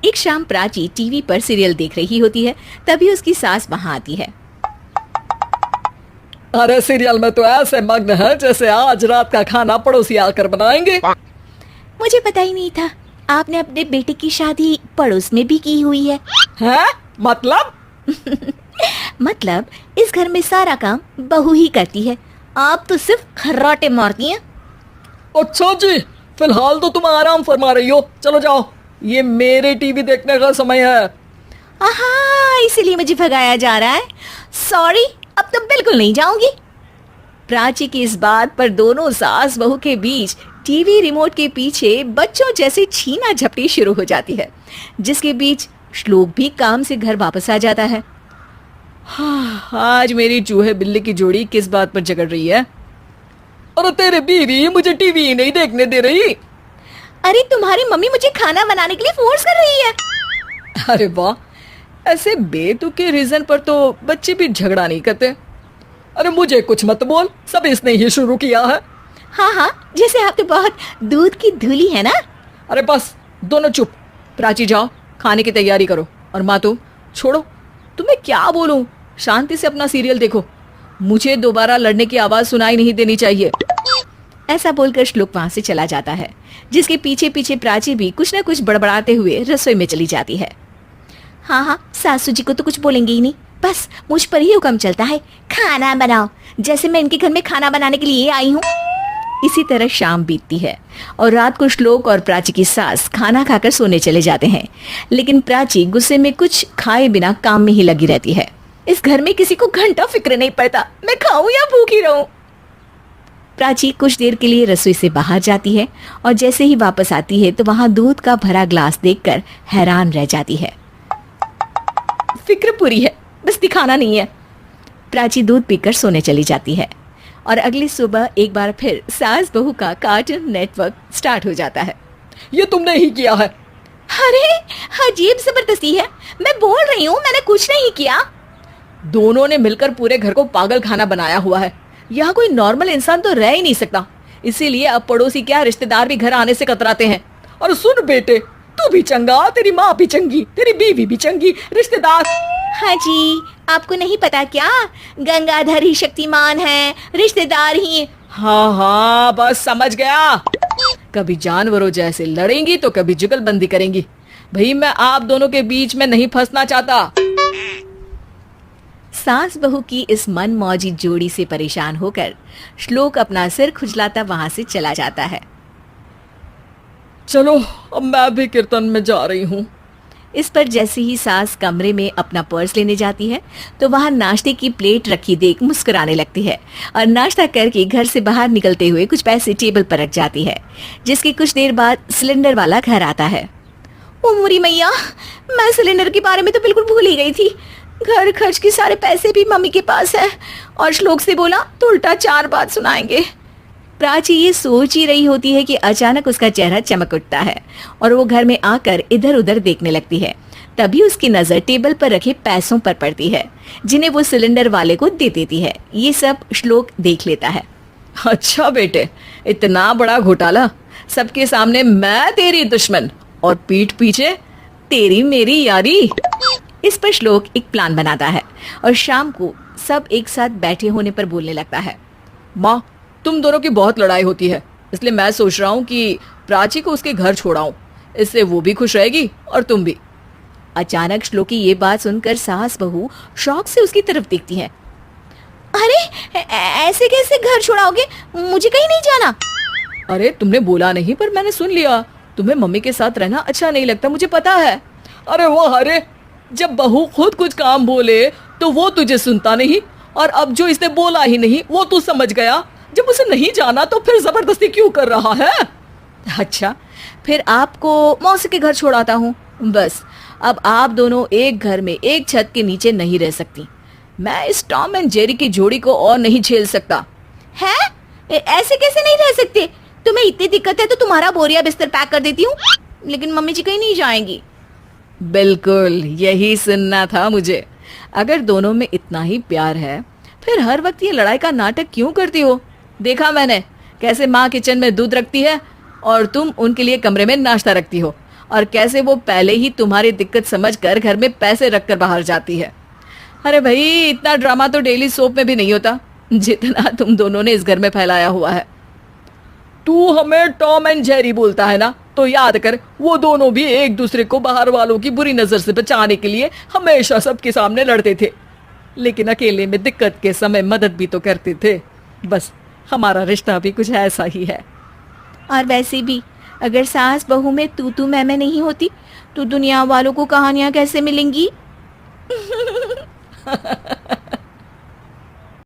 एक शाम प्राची टीवी पर सीरियल देख रही होती है, तभी उसकी सास वहाँ आती है। अरे सीरियल में तो ऐसे मग्न है जैसे आज रात का खाना पड़ोसी आकर बनाएंगे। मुझे पता ही नहीं था आपने अपने बेटे की शादी पड़ोस में भी की हुई है। हैं? मतलब? मतलब इस घर में सारा काम बहू ही करती है, आप तो सिर्फ खर्राटे मारती हैं। अच्छा जी, फिलहाल तो तुम आराम फरमा रही हो, चलो जाओ, ये मेरे टीवी देखने का समय है। आहा, इसीलिए मुझे भगाया जा रहा है। सॉरी, अब तो बिल्कुल नहीं जाऊंगी। प्राची की इस बात पर दोनों सास बहू के बीच टीवी रिमोट के पीछे बच्चों जैसे छीना झपटी शुरू हो जाती है, जिसके बीच श्लोक भी काम से घर वापस आ जाता है। हाँ, आज मेरी चूहे बिल्ली की जोड़ी किस बात पर झगड़ रही है? अरे तेरे बीवी मुझे टीवी ही नहीं देखने दे रही। अरे तुम्हारी मम्मी मुझे खाना बनाने के लिए फोर्स कर रही है। अरे वाह, ऐसे बेतुके रीजन पर तो बच्चे भी झगड़ा नहीं करते। अरे मुझे कुछ मत बोल, सब इसने ही शुरू किया है। हाँ हाँ, जैसे आप तो बहुत दूध की धूली है ना। अरे बस दोनों चुप। प्राची जाओ, खाने की तैयारी करो। और माँ तुम छोड़ो, तुम्हें क्या बोलूं, शांति से अपना सीरियल देखो, मुझे दोबारा लड़ने की आवाज सुनाई नहीं देनी चाहिए। ऐसा बोलकर श्लोक वहां से चला जाता है, जिसके पीछे पीछे प्राची भी कुछ न कुछ बड़बड़ाते हुए रसोई में चली जाती है। हाँ हाँ, सासू जी को तो कुछ बोलेंगे ही नहीं, बस मुझ पर ही हुक्म चलता है, खाना बनाओ, जैसे मैं इनके घर में खाना बनाने के लिए आई हूँ। इसी तरह शाम बीतती है और रात को श्लोक और प्राची की सास खाना खाकर सोने चले जाते हैं, लेकिन प्राची गुस्से में कुछ खाए बिना काम में ही लगी रहती है। इस घर में किसी को घंटा फिक्र नहीं पड़ता, मैं खाऊं या भूखी रहूं। प्राची कुछ देर के लिए रसोई से बाहर जाती है और जैसे ही वापस आती है तो वहां दूध का भरा ग्लास देखकर हैरान रह जाती है। फिक्र पूरी है, बस दिखाना नहीं है। प्राची दूध पीकर सोने चली जाती है और अगली सुबह एक बार फिर सास बहू का कार्टून नेटवर्क स्टार्ट हो जाता है। ये तुमने ही किया है। अरे अजीब जबरदस्ती है, मैं बोल रही हूँ मैंने कुछ नहीं किया। दोनों ने मिलकर पूरे घर को पागल खाना बनाया हुआ है। यहाँ कोई नॉर्मल इंसान तो रह ही नहीं सकता, इसीलिए अब पड़ोसी क्या रिश्तेदार भी घर आने से कतराते हैं। और सुन बेटे, तू भी चंगा, तेरी माँ भी चंगी, तेरी बीवी भी चंगी, रिश्तेदार। हाँ जी, आपको नहीं पता क्या, गंगाधर ही शक्तिमान है, रिश्तेदार ही। हाँ हाँ, बस समझ गया। कभी जानवरों जैसे लड़ेंगी तो कभी जुगलबंदी करेंगी। भाई मैं आप दोनों के बीच में नहीं फंसना चाहता। सास बहू की इस मनमौजी जोड़ी से परेशान होकर श्लोक अपना सिर खुजलाता वहां से चला जाता है। चलो अब मैं भी कीर्तन में जा रही हूँ। इस पर जैसे ही सास कमरे में अपना पर्स लेने जाती है तो वहां नाश्ते की प्लेट रखी देख मुस्कुराने लगती है और नाश्ता करके घर से बाहर निकलते हुए कुछ पैसे टेबल पर रख जाती है, जिसके कुछ देर बाद सिलेंडर वाला घर आता है। ओ मुरी मैया, मैं सिलेंडर के बारे में तो बिल्कुल भूल ही गई थी। घर खर्च के सारे पैसे भी मम्मी के पास है और श्लोक से बोला तो उल्टा 4 बात सुनाएंगे। प्राची ये सोच ही रही होती है कि अचानक उसका चेहरा चमक उठता है और वो घर में आकर इधर उधर देखने लगती है। तभी उसकी नजर टेबल पर रखे पैसों पर पड़ती है, जिन्हें वो सिलेंडर वाले को दे देती है। ये सब श्लोक देख लेता है। अच्छा बेटे, इतना बड़ा घोटाला, सबके सामने मैं तेरी दुश्मन और पीठ पीछे तेरी मेरी यारी। इस पर श्लोक एक प्लान बनाता है और शाम को सब एक साथ बैठे होने पर बोलने लगता है। माँ, तुम दोनों की बहुत लड़ाई होती है, इसलिए मैं सोच रहा हूँ कि प्राची को उसके घर छोड़ाऊं, इससे वो भी खुश रहेगी और तुम भी। अचानक श्लोक की ये बात सुनकर सास बहू शौक से उसकी तरफ देखती है। अरे ऐसे कैसे घर छोड़ाओगे, मुझे कहीं नहीं जाना। अरे तुमने बोला नहीं पर मैंने सुन लिया, तुम्हें मम्मी के साथ रहना अच्छा नहीं लगता, मुझे पता है। अरे वो अरे, जब बहू खुद कुछ काम बोले तो वो तुझे सुनता नहीं, और अब जो इसने बोला ही नहीं वो तू समझ गया। जब उसे नहीं जाना तो फिर जबरदस्ती क्यों कर रहा है? अच्छा, फिर आपको मौसी के घर छोड़ाता हूँ। बस अब आप दोनों एक घर में एक छत के नीचे नहीं रह सकती। मैं इस टॉम एंड जेरी की जोड़ी को और नहीं झेल सकता। है? ऐसे कैसे नहीं रह सकते? तुम्हें इतनी दिक्कत है तो तुम्हारा बोरिया बिस्तर पैक कर देती हूँ, लेकिन मम्मी जी कहीं नहीं जाएंगी। बिल्कुल यही सुनना था मुझे। अगर दोनों में इतना ही प्यार है फिर हर वक्त ये लड़ाई का नाटक क्यों करती हो? देखा मैंने कैसे माँ किचन में दूध रखती है और तुम उनके लिए कमरे में नाश्ता रखती हो, और कैसे वो पहले ही तुम्हारी दिक्कत समझकर घर में पैसे रखकर बाहर जाती है। अरे भाई, इतना ड्रामा तो डेली सोप में भी नहीं होता जितना तुम दोनों ने इस घर में फैलाया हुआ है। तू हमें टॉम एंड जेरी बोलता है ना, तो याद कर वो दोनों भी एक दूसरे को बाहर वालों की बुरी नजर से बचाने के लिए हमेशा सबके सामने लड़ते थे, लेकिन अकेले में दिक्कत के समय मदद भी तो करते थे। बस हमारा रिश्ता भी कुछ ऐसा ही है। और वैसे भी अगर सास बहू में तू मैं नहीं होती तो दुनिया वालों को कहानियां कैसे मिलेंगी?